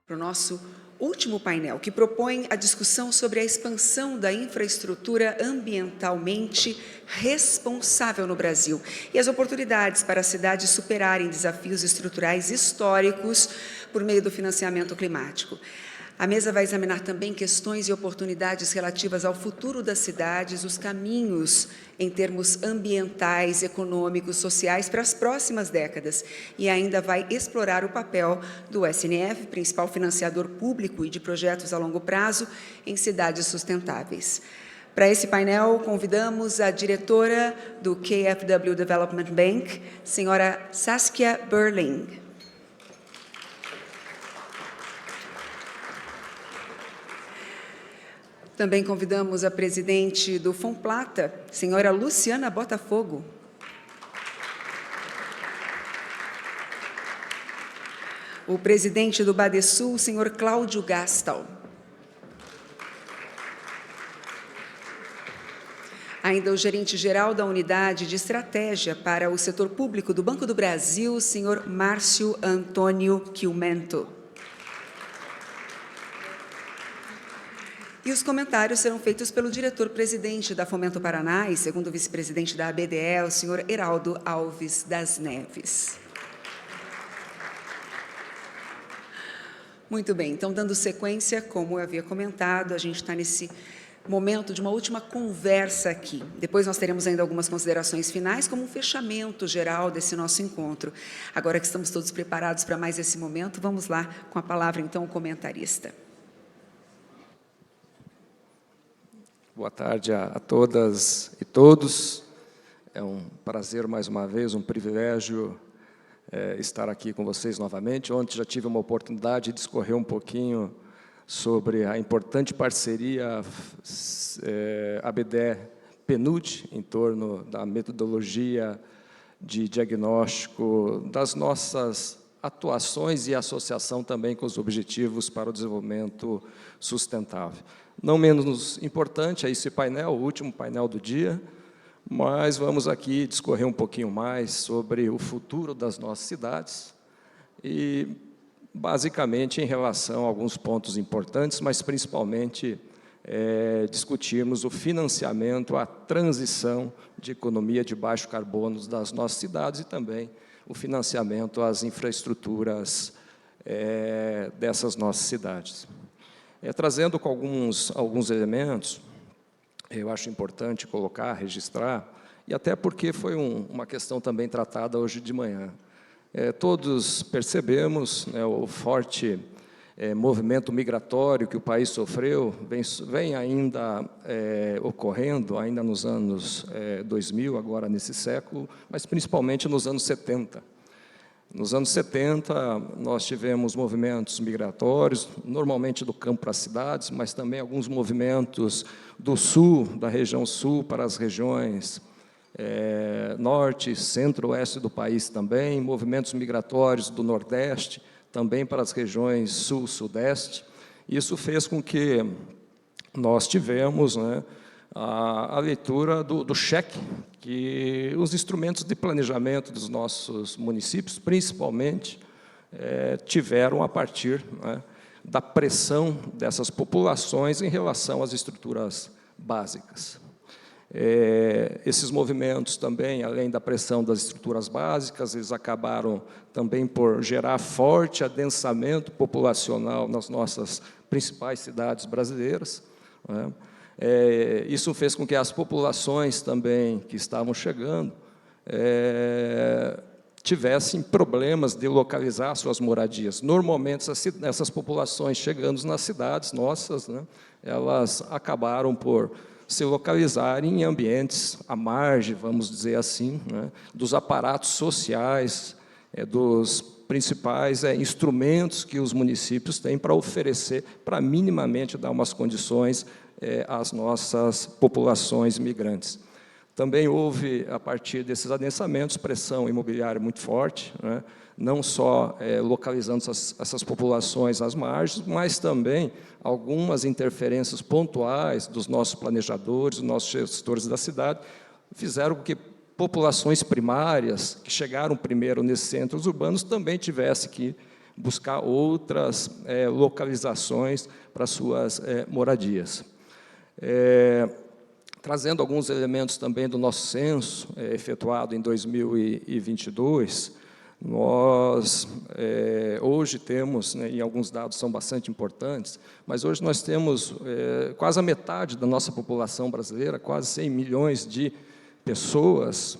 Para o nosso último painel, que propõe a discussão sobre a expansão da infraestrutura ambientalmente responsável no Brasil e as oportunidades para as cidades superarem desafios estruturais históricos por meio do financiamento climático. A mesa vai examinar também questões e oportunidades relativas ao futuro das cidades, os caminhos em termos ambientais, econômicos, sociais para as próximas décadas e ainda vai explorar o papel do SNF, principal financiador público e de projetos a longo prazo em cidades sustentáveis. Para esse painel, convidamos a diretora do KfW Development Bank, senhora Saskia Burling. Também convidamos a presidente do Fomplata, senhora Luciana Botafogo. O presidente do Badesul, senhor Cláudio Gastal. Ainda o gerente-geral da Unidade de Estratégia para o Setor Público do Banco do Brasil, senhor Márcio Antônio Quilmento. E os comentários serão feitos pelo diretor-presidente da Fomento Paraná e segundo vice-presidente da ABDE, o senhor Heraldo Alves das Neves. Muito bem, então, dando sequência, como eu havia comentado, a gente está nesse momento de uma última conversa aqui. Depois nós teremos ainda algumas considerações finais, como um fechamento geral desse nosso encontro. Agora que estamos todos preparados para mais esse momento, vamos lá com a palavra, então, o comentarista. Boa tarde a todas e todos. É um prazer, mais uma vez, um privilégio estar aqui com vocês novamente. Ontem já tive uma oportunidade de discorrer um pouquinho sobre a importante parceria ABDE-PNUD, em torno da metodologia de diagnóstico das nossas atuações e associação também com os Objetivos para o Desenvolvimento Sustentável. Não menos importante é esse painel, o último painel do dia, mas vamos aqui discorrer um pouquinho mais sobre o futuro das nossas cidades e, basicamente, em relação a alguns pontos importantes, mas principalmente discutirmos o financiamento, a transição de economia de baixo carbono das nossas cidades e também o financiamento às infraestruturas dessas nossas cidades. Trazendo com alguns elementos, eu acho importante colocar, registrar, e até porque foi uma questão também tratada hoje de manhã. Todos percebemos, né, o forte movimento migratório que o país sofreu, vem ainda ocorrendo, ainda nos anos 2000, agora nesse século, mas principalmente nos anos 70. Nos anos 70, nós tivemos movimentos migratórios, normalmente do campo para as cidades, mas também alguns movimentos do sul, da região sul, para as regiões norte, centro-oeste do país também, movimentos migratórios do nordeste, também para as regiões sul, sudeste. Isso fez com que nós tivemos, né, a leitura do cheque que os instrumentos de planejamento dos nossos municípios, principalmente, tiveram a partir, né, da pressão dessas populações em relação às estruturas básicas. Esses movimentos também, além da pressão das estruturas básicas, eles acabaram também por gerar forte adensamento populacional nas nossas principais cidades brasileiras, né? Isso fez com que as populações também que estavam chegando tivessem problemas de localizar suas moradias. Normalmente, essas populações chegando nas cidades nossas, né, elas acabaram por se localizarem em ambientes à margem, vamos dizer assim, né, dos aparatos sociais, dos principais instrumentos que os municípios têm para oferecer, para minimamente dar umas condições às nossas populações migrantes. Também houve, a partir desses adensamentos, pressão imobiliária muito forte, né, não só localizando essas populações às margens, mas também algumas interferências pontuais dos nossos planejadores, dos nossos gestores da cidade, fizeram com que populações primárias, que chegaram primeiro nesses centros urbanos, também tivessem que buscar outras localizações para suas moradias. Trazendo alguns elementos também do nosso censo, efetuado em 2022, nós hoje temos, né, e alguns dados são bastante importantes, mas hoje nós temos quase a metade da nossa população brasileira, quase 100 milhões de pessoas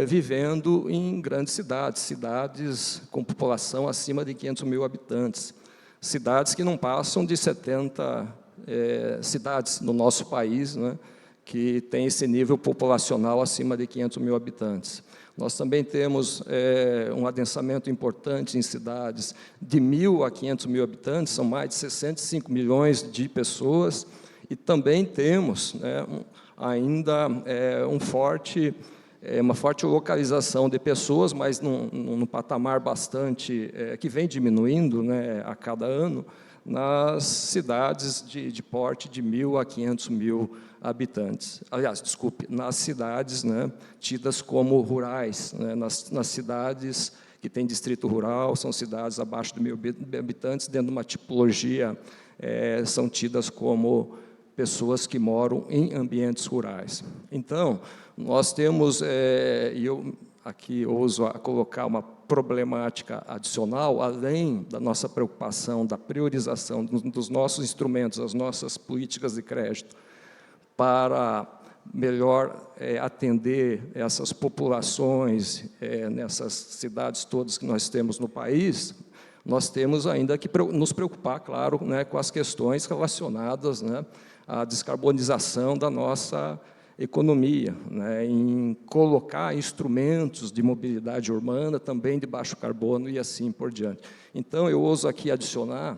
vivendo em grandes cidades, cidades com população acima de 500 mil habitantes, cidades que não passam de 70 cidades no nosso país, né, que tem esse nível populacional acima de 500 mil habitantes. Nós também temos um adensamento importante em cidades de 1.000 a 500 mil habitantes, são mais de 65 milhões de pessoas, e também temos, né, ainda uma forte localização de pessoas, mas num patamar bastante, que vem diminuindo, né, a cada ano, nas cidades de porte de 1.000 a 500 mil habitantes. Aliás, desculpe, nas cidades, né, tidas como rurais, né, nas cidades que têm distrito rural, são cidades abaixo de 1.000 habitantes, dentro de uma tipologia, são tidas como pessoas que moram em ambientes rurais. Então, nós temos, e eu aqui ouso colocar uma problemática adicional, além da nossa preocupação, da priorização dos nossos instrumentos, as nossas políticas de crédito, para melhor atender essas populações nessas cidades todas que nós temos no país, nós temos ainda que nos preocupar, claro, né, com as questões relacionadas, né, à descarbonização da nossa economia, né, em colocar instrumentos de mobilidade urbana também de baixo carbono e assim por diante. Então, eu ouso aqui adicionar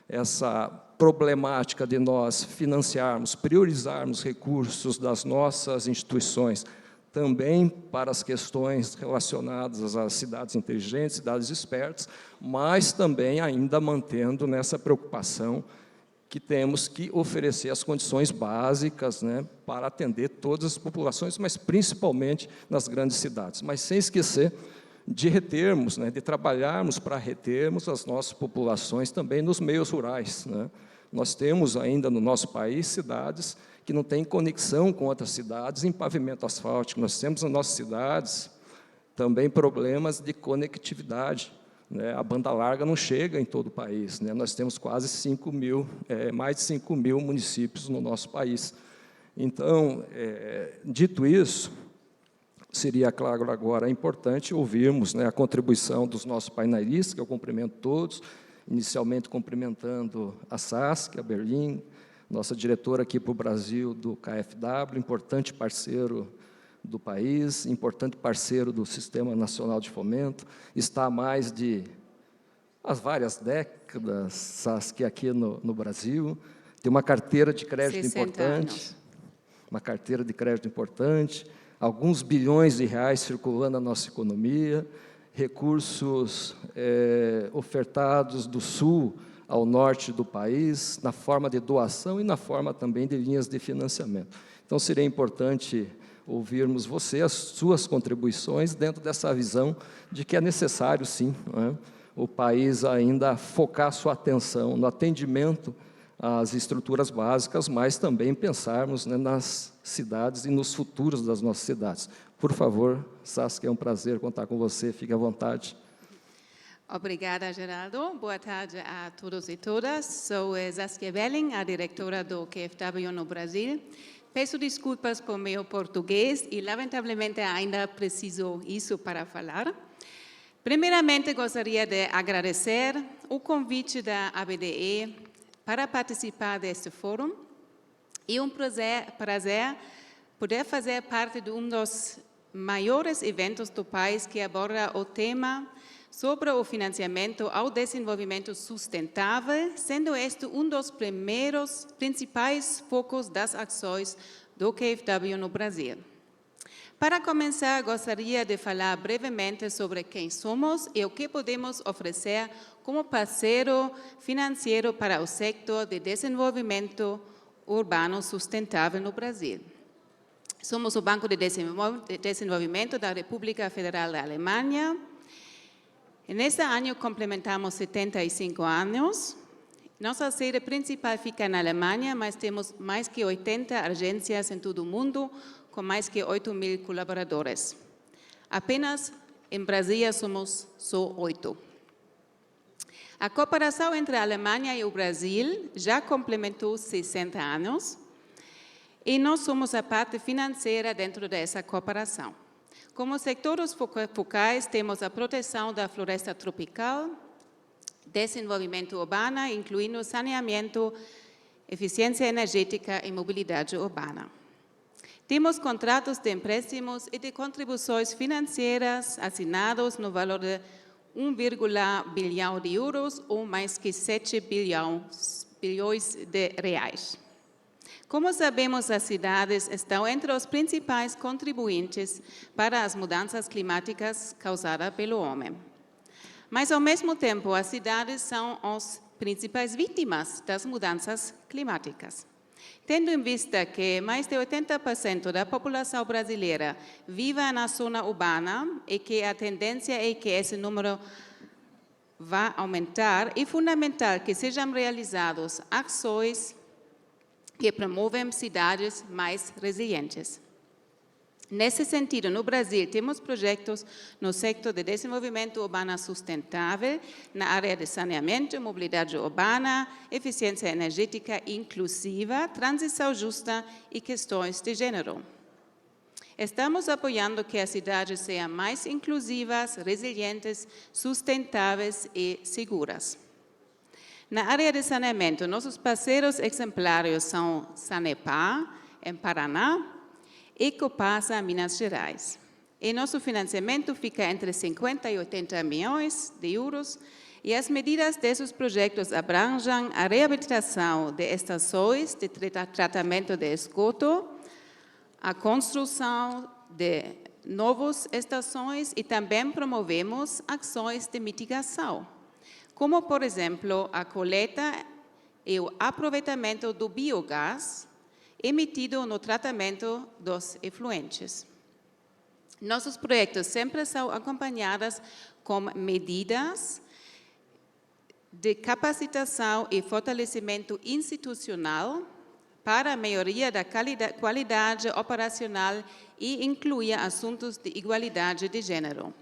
essa problemática de nós financiarmos, priorizarmos recursos das nossas instituições também para as questões relacionadas às cidades inteligentes, cidades espertas, mas também ainda mantendo nessa preocupação que temos que oferecer as condições básicas, né, para atender todas as populações, mas principalmente nas grandes cidades, mas sem esquecer de retermos, né, de trabalharmos para retermos as nossas populações também nos meios rurais, né. Nós temos ainda no nosso país cidades que não têm conexão com outras cidades em pavimento asfáltico. Nós temos nas nossas cidades também problemas de conectividade, né? A banda larga não chega em todo o país, né? Nós temos quase 5 mil, mais de 5 mil municípios no nosso país. Então, dito isso, seria, claro, agora importante ouvirmos, né, a contribuição dos nossos painelistas, que eu cumprimento todos, inicialmente cumprimentando a SASC, a Berlim, nossa diretora aqui para o Brasil do KfW, importante parceiro do país, importante parceiro do Sistema Nacional de Fomento, está há mais de várias décadas, SASC, aqui no Brasil, tem uma carteira de crédito importante, uma carteira de crédito importante, alguns bilhões de reais circulando na nossa economia, recursos ofertados do sul ao norte do país, na forma de doação e na forma também de linhas de financiamento. Então, seria importante ouvirmos você, as suas contribuições, dentro dessa visão de que é necessário, sim, né, o país ainda focar sua atenção no atendimento às estruturas básicas, mas também pensarmos, né, nas cidades e nos futuros das nossas cidades. Por favor, Saskia, é um prazer contar com você, fique à vontade. Obrigada, Geraldo. Boa tarde a todos e todas. Sou Saskia Belling, a diretora do KfW no Brasil. Peço desculpas por meu português e, lamentavelmente, ainda preciso isso para falar. Primeiramente, gostaria de agradecer o convite da ABDE para participar deste fórum. É um prazer poder fazer parte de um dos maiores eventos do país que aborda o tema sobre o financiamento ao desenvolvimento sustentável, sendo este um dos principais focos das ações do KfW no Brasil. Para começar, gostaria de falar brevemente sobre quem somos e o que podemos oferecer como parceiro financeiro para o setor de desenvolvimento urbano sustentável no Brasil. Somos o Banco de Desenvolvimento da República Federal da Alemanha. Neste ano complementamos 75 anos. Nossa sede principal fica na Alemanha, mas temos mais que 80 agências em todo o mundo, com mais que 8.000 colaboradores. Apenas em Brasília somos só 8. A cooperação entre a Alemanha e o Brasil já complementou 60 anos e nós somos a parte financeira dentro dessa cooperação. Como sectores focais, temos a proteção da floresta tropical, desenvolvimento urbano, incluindo saneamento, eficiência energética e mobilidade urbana. Temos contratos de empréstimos e de contribuições financeiras assinados no valor de 1,1 bilhão de euros ou mais que 7 bilhões de reais. Como sabemos, as cidades estão entre os principais contribuintes para as mudanças climáticas causadas pelo homem. Mas, ao mesmo tempo, as cidades são as principais vítimas das mudanças climáticas. Tendo em vista que mais de 80% da população brasileira vive na zona urbana e que a tendência é que esse número vá aumentar, é fundamental que sejam realizadas ações que promovem cidades mais resilientes. Nesse sentido, no Brasil, temos projetos no setor de desenvolvimento urbano sustentável, na área de saneamento, mobilidade urbana, eficiência energética inclusiva, transição justa e questões de gênero. Estamos apoiando que as cidades sejam mais inclusivas, resilientes, sustentáveis e seguras. Na área de saneamento, nossos parceiros exemplares são Sanepar, em Paraná, e Copasa, Minas Gerais. E nosso financiamento fica entre 50 e 80 milhões de euros e as medidas desses projetos abrangem a reabilitação de estações de tratamento de esgoto, a construção de novas estações e também promovemos ações de mitigação, como, por exemplo, a coleta e o aproveitamento do biogás emitido no tratamento dos efluentes. Nossos projetos sempre são acompanhados com medidas de capacitação e fortalecimento institucional para a melhoria da qualidade operacional e incluir assuntos de igualdade de gênero.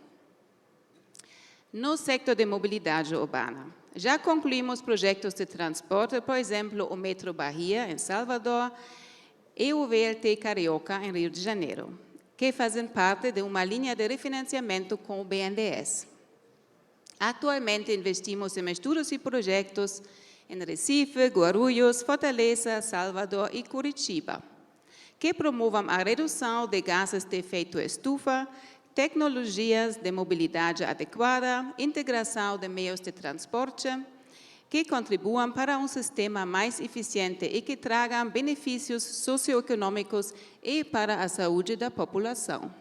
No setor de mobilidade urbana, já concluímos projetos de transporte, por exemplo, o Metro Bahia, em Salvador, e o VLT Carioca, em Rio de Janeiro, que fazem parte de uma linha de refinanciamento com o BNDES. Atualmente, investimos em estudos e projetos em Recife, Guarulhos, Fortaleza, Salvador e Curitiba, que promovam a redução de gases de efeito estufa, tecnologias de mobilidade adequada, integração de meios de transporte, que contribuam para um sistema mais eficiente e que tragam benefícios socioeconômicos e para a saúde da população.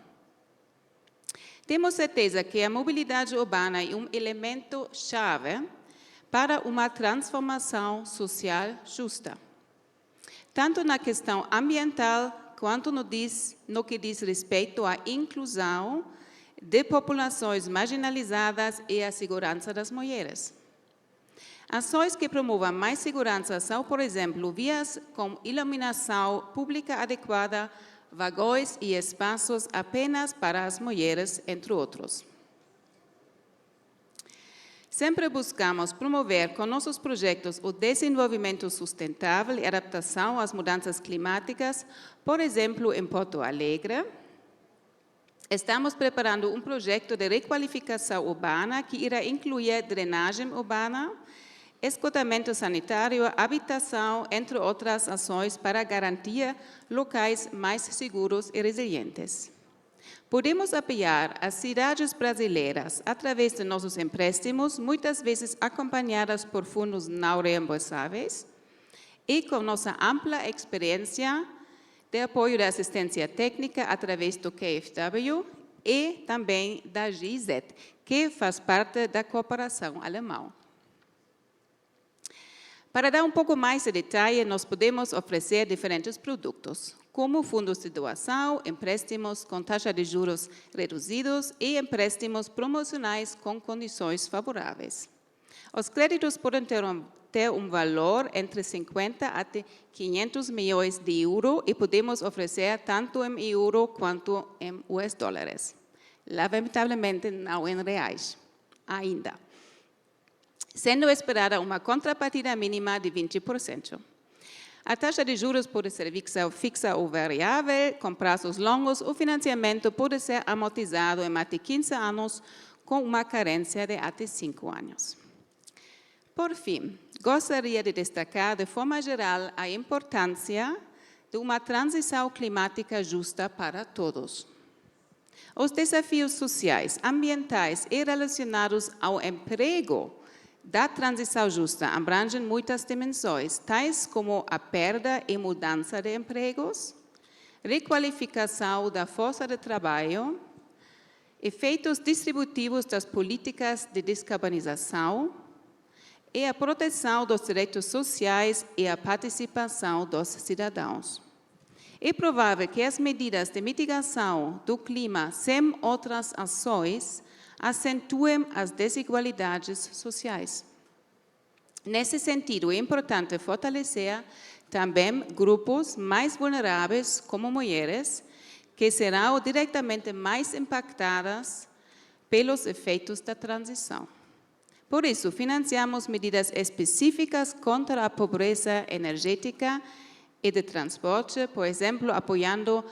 Temos certeza que a mobilidade urbana é um elemento-chave para uma transformação social justa, tanto na questão ambiental quanto no que diz respeito à inclusão de populações marginalizadas e à segurança das mulheres. Ações que promovam mais segurança são, por exemplo, vias com iluminação pública adequada, vagões e espaços apenas para as mulheres, entre outros. Sempre buscamos promover com nossos projetos o desenvolvimento sustentável e adaptação às mudanças climáticas, por exemplo, em Porto Alegre. Estamos preparando um projeto de requalificação urbana que irá incluir drenagem urbana, esgotamento sanitário, habitação, entre outras ações para garantir locais mais seguros e resilientes. Podemos apoiar as cidades brasileiras através de nossos empréstimos, muitas vezes acompanhadas por fundos não reembolsáveis, e com nossa ampla experiência de apoio da assistência técnica através do KfW e também da GIZ, que faz parte da cooperação alemã. Para dar um pouco mais de detalhe, nós podemos oferecer diferentes produtos, como fundos de doação, empréstimos com taxa de juros reduzidos e empréstimos promocionais com condições favoráveis. Os créditos podem ter um valor entre 50 até 500 milhões de euros e podemos oferecer tanto em euro quanto em US dólares. Lamentavelmente, não em reais, ainda. Sendo esperada uma contrapartida mínima de 20%. A taxa de juros pode ser fixa ou variável, com prazos longos. O financiamento pode ser amortizado em até 15 anos, com uma carência de até 5 anos. Por fim, gostaria de destacar de forma geral a importância de uma transição climática justa para todos. Os desafios sociais, ambientais e relacionados ao emprego da transição justa abrangem muitas dimensões, tais como a perda e mudança de empregos, requalificação da força de trabalho, efeitos distributivos das políticas de descarbonização e a proteção dos direitos sociais e a participação dos cidadãos. É provável que as medidas de mitigação do clima, sem outras ações, acentuem as desigualdades sociais. Nesse sentido, é importante fortalecer também grupos mais vulneráveis, como mulheres, que serão diretamente mais impactadas pelos efeitos da transição. Por isso, financiamos medidas específicas contra a pobreza energética e de transporte, por exemplo, apoiando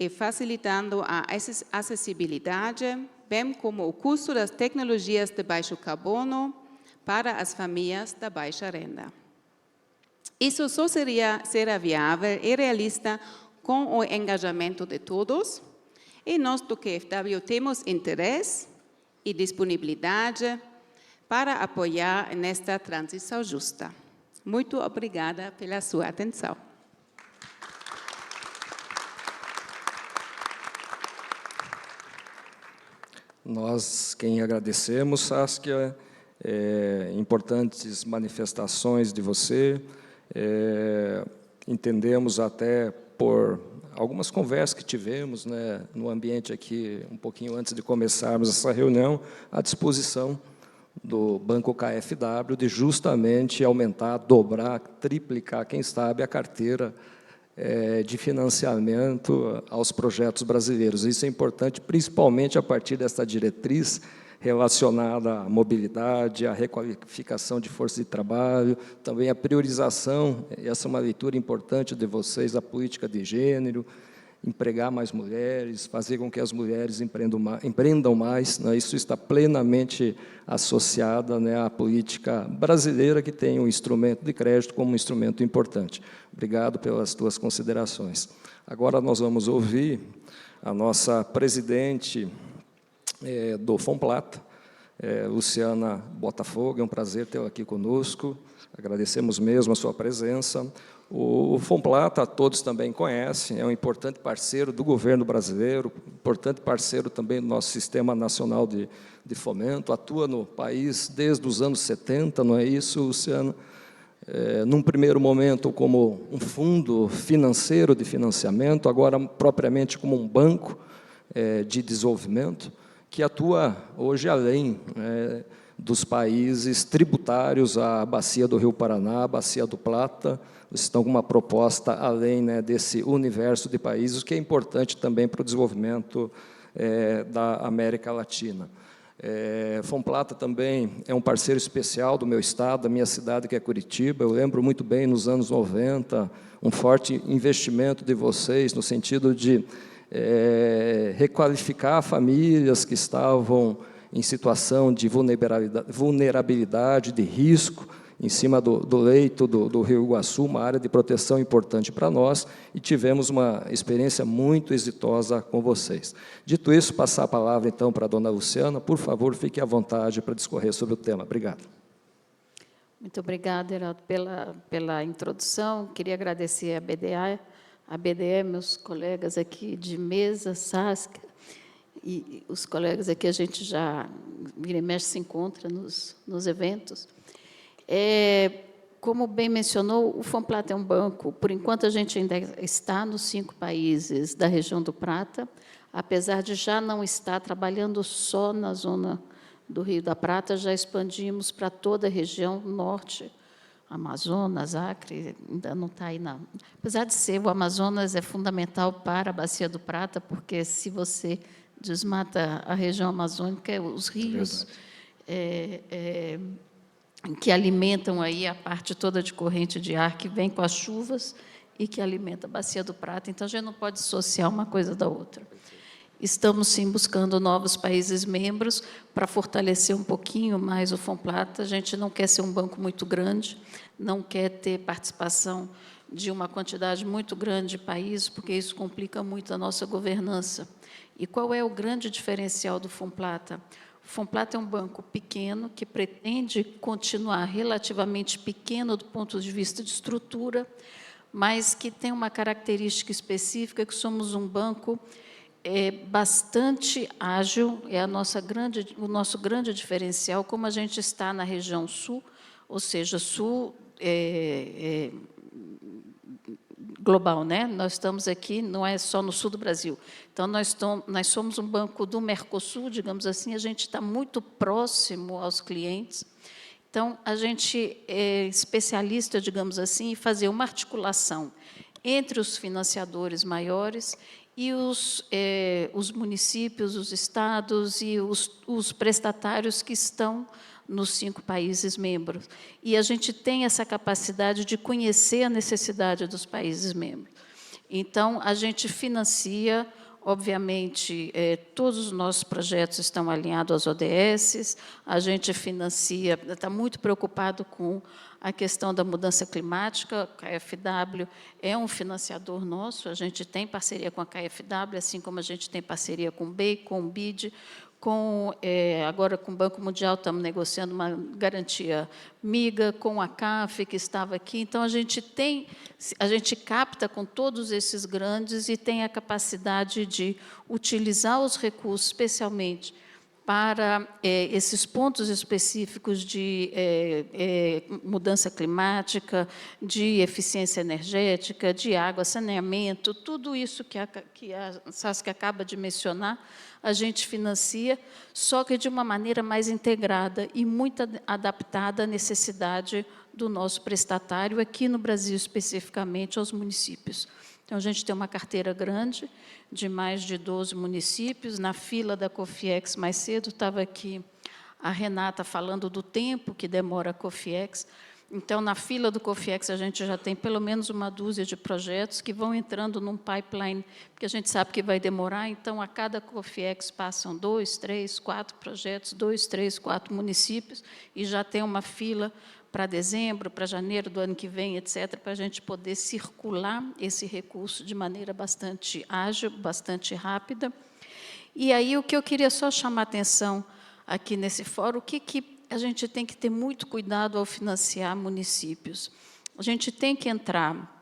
e facilitando a acessibilidade, bem como o custo das tecnologias de baixo carbono para as famílias da baixa renda. Isso só será viável e realista com o engajamento de todos, e nós do QFW temos interesse e disponibilidade para apoiar nesta transição justa. Muito obrigada pela sua atenção. Nós quem agradecemos, Saskia, importantes manifestações de você, entendemos até por algumas conversas que tivemos, né, no ambiente aqui, um pouquinho antes de começarmos essa reunião, à disposição do Banco KfW de justamente aumentar, dobrar, triplicar, quem sabe, a carteira de financiamento aos projetos brasileiros. Isso é importante, principalmente a partir dessa diretriz relacionada à mobilidade, à requalificação de força de trabalho, também a priorização, essa é uma leitura importante de vocês, a política de gênero, empregar mais mulheres, fazer com que as mulheres empreendam mais, né? Isso está plenamente associado, né, à política brasileira, que tem o instrumento de crédito como um instrumento importante. Obrigado pelas tuas considerações. Agora nós vamos ouvir a nossa presidente do Fomplata, Luciana Botafogo. É um prazer tê-la aqui conosco, agradecemos mesmo a sua presença. O Fomplata, todos também conhecem, é um importante parceiro do governo brasileiro, importante parceiro também do nosso Sistema Nacional de Fomento, atua no país desde os anos 70, não é isso, Luciano? Num primeiro momento como um fundo financeiro de financiamento, agora propriamente como um banco de desenvolvimento, que atua hoje além dos países tributários à Bacia do Rio Paraná, à Bacia do Plata. Vocês estão com uma proposta além, né, desse universo de países, que é importante também para o desenvolvimento da América Latina. Fomplata também é um parceiro especial do meu estado, da minha cidade, que é Curitiba. Eu lembro muito bem, nos anos 90, um forte investimento de vocês no sentido de requalificar famílias que estavam em situação de vulnerabilidade, de risco, em cima do leito do Rio Iguaçu, uma área de proteção importante para nós, e tivemos uma experiência muito exitosa com vocês. Dito isso, passar a palavra, então, para a dona Luciana. Por favor, fique à vontade para discorrer sobre o tema. Obrigado. Muito obrigada, Heraldo, pela introdução. Queria agradecer a BDE, meus colegas aqui de mesa, Saskia, e os colegas aqui, a gente já, vira e mexe, se encontra nos eventos. como bem mencionou, o Fomplata é um banco, por enquanto a gente ainda está nos 5 países da região do Prata, apesar de já não estar trabalhando só na zona do Rio da Prata, já expandimos para toda a região norte, Amazonas, Acre, ainda não está aí, não. Apesar de ser, o Amazonas é fundamental para a Bacia do Prata, porque se você desmata a região amazônica, os rios que alimentam aí a parte toda de corrente de ar que vem com as chuvas e que alimenta a Bacia do Prata. Então, a gente não pode dissociar uma coisa da outra. Estamos, sim, buscando novos países membros para fortalecer um pouquinho mais o Fomplata. A gente não quer ser um banco muito grande, não quer ter participação de uma quantidade muito grande de países, porque isso complica muito a nossa governança. E qual é o grande diferencial do Fomplata? O Fomplata é um banco pequeno, que pretende continuar relativamente pequeno do ponto de vista de estrutura, mas que tem uma característica específica, que somos um banco bastante ágil, é o nosso grande diferencial, como a gente está na região sul, ou seja, sul global, né? Nós estamos aqui, não é só no sul do Brasil. Então, nós somos um banco do Mercosul, digamos assim, a gente está muito próximo aos clientes. Então, a gente é especialista, digamos assim, em fazer uma articulação entre os financiadores maiores e os municípios, os estados e os prestatários que estão nos 5 países membros. E a gente tem essa capacidade de conhecer a necessidade dos países membros. Então, a gente financia, obviamente, todos os nossos projetos estão alinhados às ODS, a gente financia, está muito preocupado com a questão da mudança climática, a KfW é um financiador nosso, a gente tem parceria com a KfW, assim como a gente tem parceria com o BEI, com o BID, agora com o Banco Mundial estamos negociando uma garantia MIGA, com a CAF, que estava aqui. Então, a gente capta com todos esses grandes e tem a capacidade de utilizar os recursos, especialmente para esses pontos específicos de mudança climática, de eficiência energética, de água, saneamento, tudo isso que a Saskia acaba de mencionar, a gente financia, só que de uma maneira mais integrada e muito adaptada à necessidade do nosso prestatário, aqui no Brasil, especificamente, aos municípios. Então, a gente tem uma carteira grande, de mais de 12 municípios. Na fila da Cofiex, mais cedo, estava aqui a Renata falando do tempo que demora a Cofiex. Então, na fila do Cofiex, a gente já tem pelo menos uma dúzia de projetos que vão entrando num pipeline, porque a gente sabe que vai demorar. Então, a cada Cofiex passam 2, 3, 4 projetos, 2, 3, 4 municípios, e já tem uma fila para dezembro, para janeiro do ano que vem, etc., para a gente poder circular esse recurso de maneira bastante ágil, bastante rápida. E aí, o que eu queria só chamar a atenção aqui nesse fórum, o que a gente tem que ter muito cuidado ao financiar municípios. A gente tem que entrar,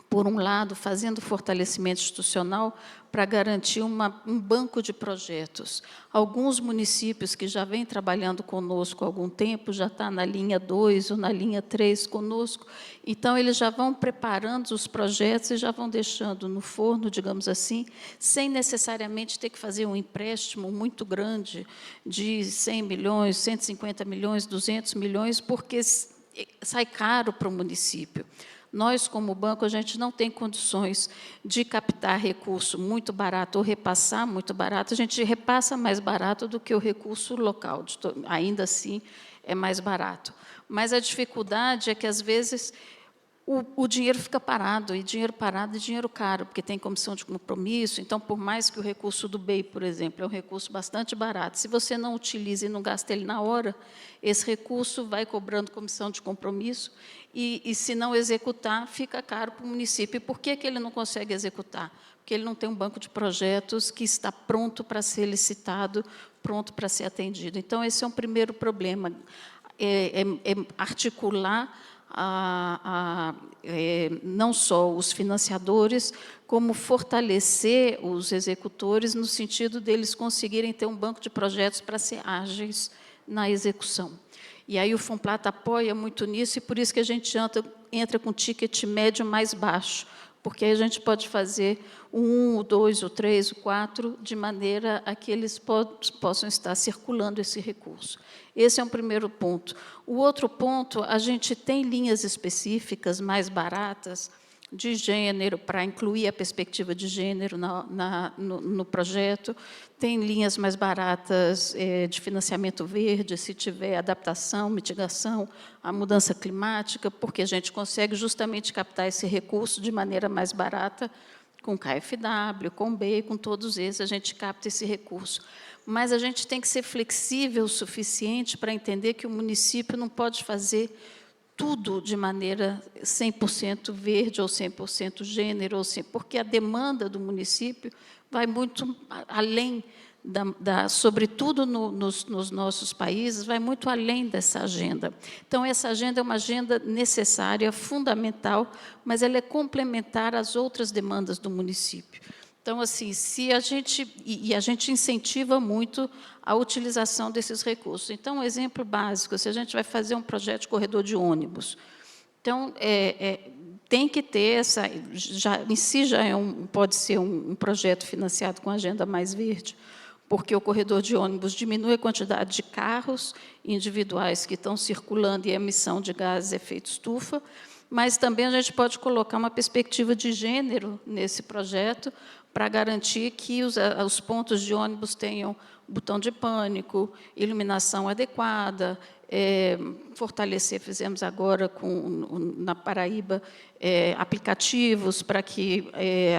por um lado, fazendo fortalecimento institucional para garantir um banco de projetos. Alguns municípios que já vêm trabalhando conosco há algum tempo, já está na linha 2 ou na linha 3 conosco, então eles já vão preparando os projetos e já vão deixando no forno, digamos assim, sem necessariamente ter que fazer um empréstimo muito grande de 100 milhões, 150 milhões, 200 milhões, porque sai caro para o município. Nós, como banco, a gente não tem condições de captar recurso muito barato ou repassar muito barato. A gente repassa mais barato do que o recurso local. Ainda assim, é mais barato. Mas a dificuldade é que, às vezes, o dinheiro fica parado, e dinheiro parado é dinheiro caro, porque tem comissão de compromisso. Então, por mais que o recurso do BEI, por exemplo, é um recurso bastante barato, se você não utiliza e não gasta ele na hora, esse recurso vai cobrando comissão de compromisso, e se não executar, fica caro para o município. E por que ele não consegue executar? Porque ele não tem um banco de projetos que está pronto para ser licitado, pronto para ser atendido. Então, esse é um primeiro problema, articular não só os financiadores, como fortalecer os executores, no sentido deles conseguirem ter um banco de projetos para ser ágeis na execução. E aí o Fomplata apoia muito nisso, e por isso que a gente entra com ticket médio mais baixo, porque aí a gente pode fazer o 1, o 2, o 3, o 4, de maneira a que eles possam estar circulando esse recurso. Esse é um primeiro ponto. O outro ponto, a gente tem linhas específicas mais baratas de gênero, para incluir a perspectiva de gênero no projeto. Tem linhas mais baratas de financiamento verde, se tiver adaptação, mitigação à mudança climática, porque a gente consegue justamente captar esse recurso de maneira mais barata, com KfW, com BEI, com todos esses, a gente capta esse recurso. Mas a gente tem que ser flexível o suficiente para entender que o município não pode fazer tudo de maneira 100% verde ou 100% gênero, porque a demanda do município vai muito além, sobretudo nos nossos países, vai muito além dessa agenda. Então, essa agenda é uma agenda necessária, fundamental, mas ela é complementar às outras demandas do município. Então, assim, se a gente incentiva muito a utilização desses recursos. Então, um exemplo básico, se a gente vai fazer um projeto de corredor de ônibus, então, tem que ter em si já pode ser um projeto financiado com agenda mais verde, porque o corredor de ônibus diminui a quantidade de carros individuais que estão circulando e a emissão de gases de efeito estufa, mas também a gente pode colocar uma perspectiva de gênero nesse projeto, para garantir que os pontos de ônibus tenham botão de pânico, iluminação adequada, fortalecer, fizemos agora na Paraíba, aplicativos para que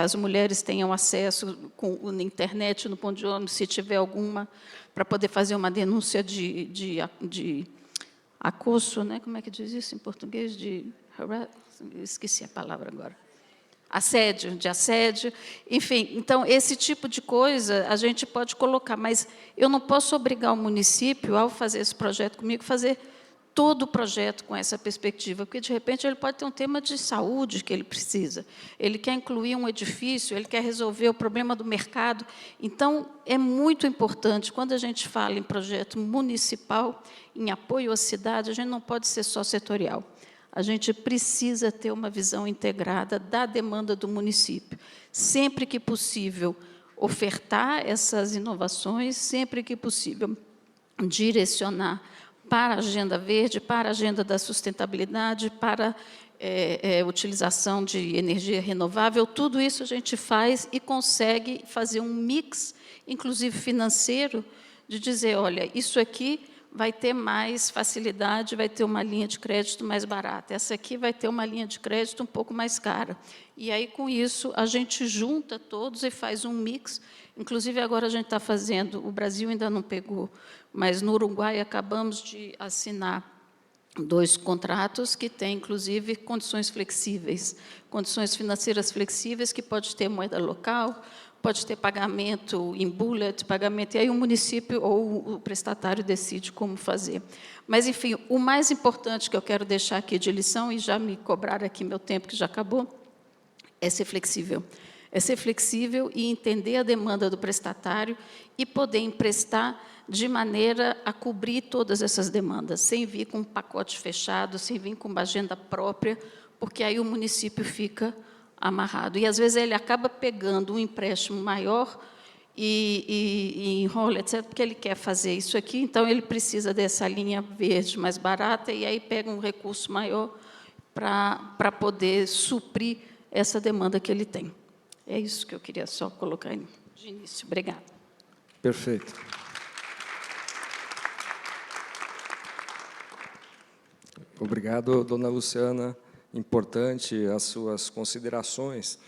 as mulheres tenham acesso na internet, no ponto de ônibus, se tiver alguma, para poder fazer uma denúncia de acoso, né? Como é que diz isso em português? Esqueci a palavra agora. De assédio, enfim. Então, esse tipo de coisa a gente pode colocar, mas eu não posso obrigar o município, ao fazer esse projeto comigo, fazer todo o projeto com essa perspectiva, porque, de repente, ele pode ter um tema de saúde que ele precisa, ele quer incluir um edifício, ele quer resolver o problema do mercado. Então, é muito importante, quando a gente fala em projeto municipal, em apoio à cidade, a gente não pode ser só setorial. A gente precisa ter uma visão integrada da demanda do município. Sempre que possível, ofertar essas inovações, sempre que possível, direcionar para a agenda verde, para a agenda da sustentabilidade, para a utilização de energia renovável. Tudo isso a gente faz e consegue fazer um mix, inclusive financeiro, de dizer, olha, isso aqui vai ter mais facilidade, vai ter uma linha de crédito mais barata. Essa aqui vai ter uma linha de crédito um pouco mais cara. E aí, com isso, a gente junta todos e faz um mix. Inclusive, agora a gente está fazendo, o Brasil ainda não pegou, mas no Uruguai acabamos de assinar 2 contratos que têm, inclusive, condições flexíveis, condições financeiras flexíveis, que pode ter moeda local, pode ter pagamento em bullet, pagamento, e aí o município ou o prestatário decide como fazer. Mas, enfim, o mais importante que eu quero deixar aqui de lição, e já me cobraram aqui meu tempo, que já acabou, é ser flexível. É ser flexível e entender a demanda do prestatário e poder emprestar de maneira a cobrir todas essas demandas, sem vir com um pacote fechado, sem vir com uma agenda própria, porque aí o município fica amarrado. E, às vezes, ele acaba pegando um empréstimo maior e enrola, etc., porque ele quer fazer isso aqui, então ele precisa dessa linha verde mais barata, e aí pega um recurso maior para poder suprir essa demanda que ele tem. É isso que eu queria só colocar de início. Obrigada. Perfeito. Obrigado, dona Luciana. Importante as suas considerações.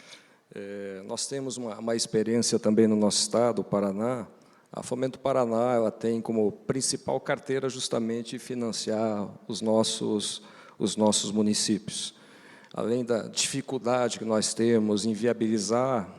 Nós temos uma experiência também no nosso estado, o Paraná. A Fomento Paraná, ela tem como principal carteira justamente financiar os nossos municípios. Além da dificuldade que nós temos em viabilizar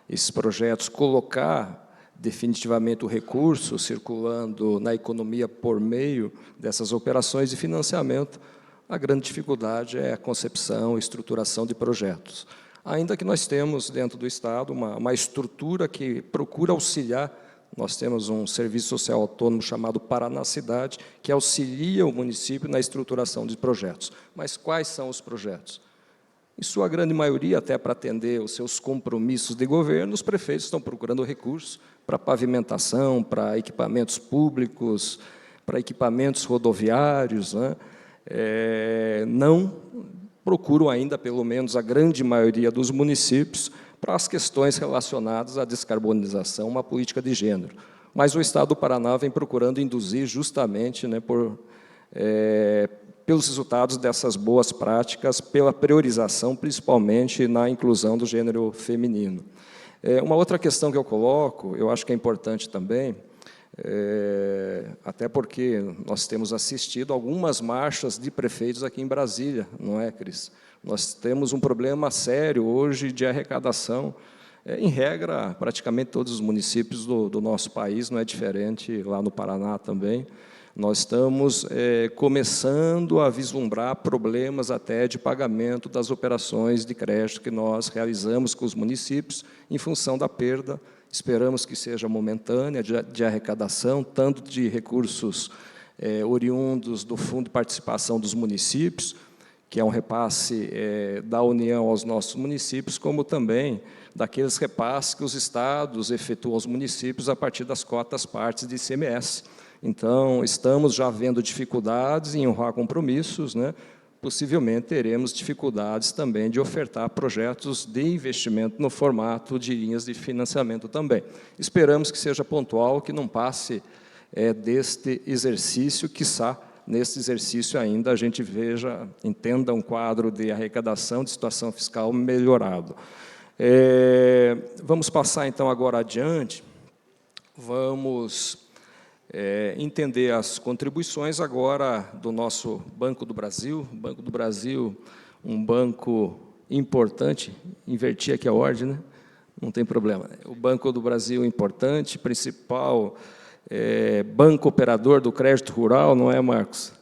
esses projetos, colocar definitivamente o recurso circulando na economia por meio dessas operações de financiamento, a grande dificuldade é a concepção e estruturação de projetos. Ainda que nós temos, dentro do Estado, uma estrutura que procura auxiliar Nós temos um serviço social autônomo chamado Paraná Cidade, que auxilia o município na estruturação de projetos. Mas quais são os projetos? Em sua grande maioria, até para atender os seus compromissos de governo, os prefeitos estão procurando recursos para pavimentação, para equipamentos públicos, para equipamentos rodoviários, né? Não procuram ainda, pelo menos a grande maioria dos municípios, para as questões relacionadas à descarbonização, uma política de gênero. Mas o Estado do Paraná vem procurando induzir justamente, né, pelos resultados dessas boas práticas, pela priorização, principalmente na inclusão do gênero feminino. Uma outra questão que eu coloco, eu acho que é importante também, até porque nós temos assistido algumas marchas de prefeitos aqui em Brasília, não é, Cris? Nós temos um problema sério hoje de arrecadação. Em regra, praticamente todos os municípios do nosso país, não é diferente lá no Paraná também. Nós estamos começando a vislumbrar problemas até de pagamento das operações de crédito que nós realizamos com os municípios em função da perda. Esperamos que seja momentânea de arrecadação, tanto de recursos oriundos do Fundo de Participação dos Municípios, que é um repasse da União aos nossos municípios, como também daqueles repasses que os estados efetuam aos municípios a partir das cotas partes de ICMS. Então, estamos já vendo dificuldades em honrar compromissos, né? Possivelmente teremos dificuldades também de ofertar projetos de investimento no formato de linhas de financiamento também. Esperamos que seja pontual, que não passe deste exercício, quiçá, nesse exercício ainda a gente entenda um quadro de arrecadação, de situação fiscal melhorado. Vamos passar, então, agora adiante. Vamos entender as contribuições agora do nosso Banco do Brasil. O Banco do Brasil, um banco importante, inverti aqui a ordem, né? Não tem problema. O Banco do Brasil importante, principal banco operador do crédito rural, não é, Marcos?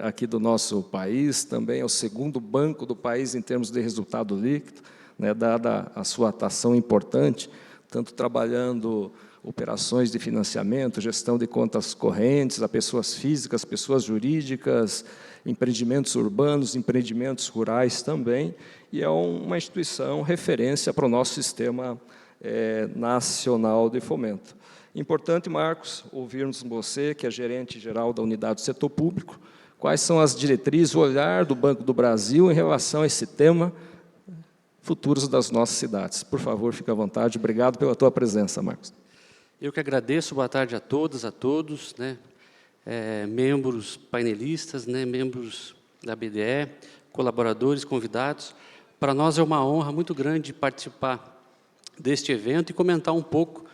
Aqui do nosso país, também é o segundo banco do país em termos de resultado líquido, né, dada a sua atuação importante, tanto trabalhando operações de financiamento, gestão de contas correntes a pessoas físicas, pessoas jurídicas, empreendimentos urbanos, empreendimentos rurais também, e é uma instituição referência para o nosso sistema nacional de fomento. Importante, Marcos, ouvirmos você, que é gerente-geral da Unidade do Setor Público, quais são as diretrizes, o olhar do Banco do Brasil em relação a esse tema futuros das nossas cidades. Por favor, fique à vontade. Obrigado pela tua presença, Marcos. Eu que agradeço, boa tarde a todas, a todos, né? Membros painelistas, né? Membros da BDE, colaboradores, convidados. Para nós é uma honra muito grande participar deste evento e comentar um pouco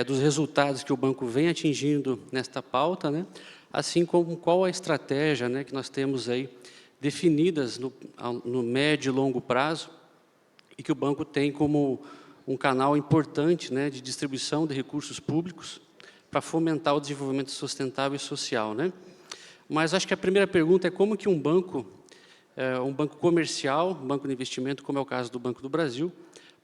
dos resultados que o banco vem atingindo nesta pauta, né? Assim como qual a estratégia, né, que nós temos aí definidas no médio e longo prazo e que o banco tem como um canal importante, né, de distribuição de recursos públicos para fomentar o desenvolvimento sustentável e social, né? Mas acho que a primeira pergunta é como que um banco comercial, um banco de investimento, como é o caso do Banco do Brasil,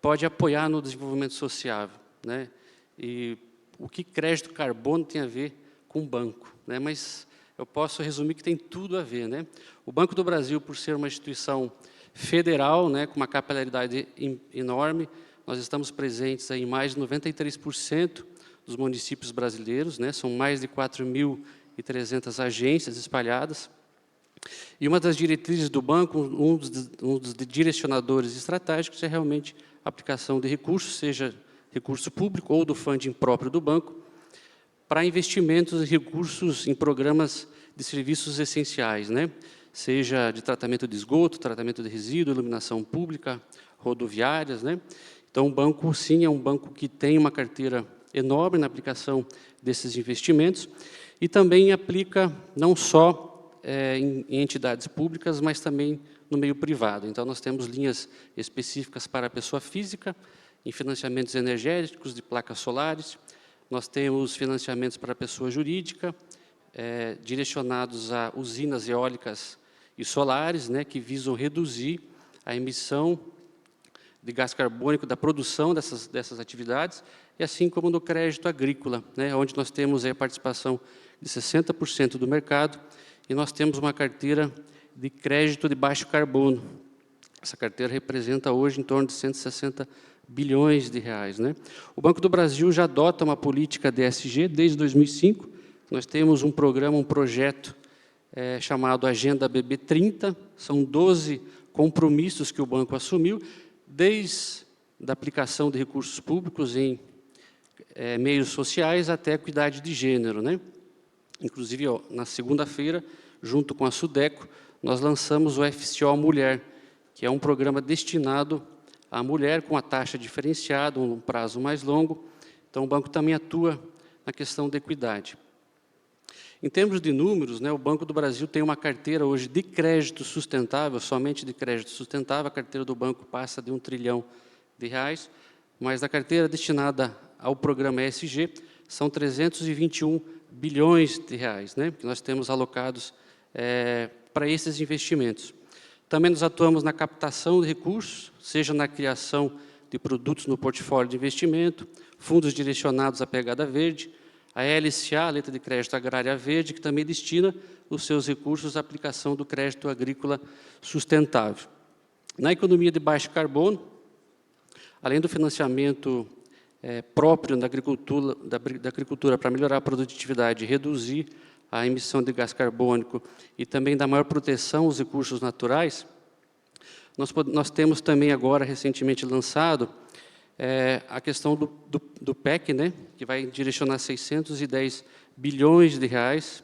pode apoiar no desenvolvimento sociável, né? E o que crédito carbono tem a ver com banco, né? Mas eu posso resumir que tem tudo a ver, né? O Banco do Brasil, por ser uma instituição federal, né, com uma capilaridade enorme, nós estamos presentes aí em mais de 93% dos municípios brasileiros, né? São mais de 4.300 agências espalhadas. E uma das diretrizes do banco, um dos direcionadores estratégicos é realmente a aplicação de recursos, seja recurso público ou do funding próprio do banco, para investimentos e recursos em programas de serviços essenciais, né? Seja de tratamento de esgoto, tratamento de resíduo, iluminação pública, rodoviárias, né? Então, o banco, sim, é um banco que tem uma carteira enorme na aplicação desses investimentos e também aplica não só em entidades públicas, mas também no meio privado. Então, nós temos linhas específicas para a pessoa física, em financiamentos energéticos de placas solares, nós temos financiamentos para a pessoa jurídica, direcionados a usinas eólicas e solares, né, que visam reduzir a emissão de gás carbônico da produção dessas atividades e assim como no crédito agrícola, né, onde nós temos aí a participação de 60% do mercado, e nós temos uma carteira de crédito de baixo carbono. Essa carteira representa hoje em torno de 160 bilhões de reais, né? O Banco do Brasil já adota uma política de ESG desde 2005. Nós temos um programa, um projeto chamado Agenda BB 30. São 12 compromissos que o banco assumiu, desde a aplicação de recursos públicos em meios sociais até a equidade de gênero, né? Inclusive, ó, na segunda-feira, junto com a Sudeco, nós lançamos o FCO Mulher, que é um programa destinado à mulher com a taxa diferenciada, um prazo mais longo. Então, o banco também atua na questão da equidade. Em termos de números, né, o Banco do Brasil tem uma carteira hoje de crédito sustentável, somente de crédito sustentável. A carteira do banco passa de R$1 trilhão, mas a carteira destinada ao programa ESG são 321 bilhões de reais, né, que nós temos alocados para esses investimentos. Também nós atuamos na captação de recursos, seja na criação de produtos no portfólio de investimento, fundos direcionados à pegada verde, a LCA, a Letra de Crédito Agrária Verde, que também destina os seus recursos à aplicação do crédito agrícola sustentável. Na economia de baixo carbono, além do financiamento próprio da agricultura para melhorar a produtividade e reduzir a emissão de gás carbônico e também da maior proteção aos recursos naturais, nós temos também agora, recentemente lançado, a questão do PEC, né, que vai direcionar 610 bilhões de reais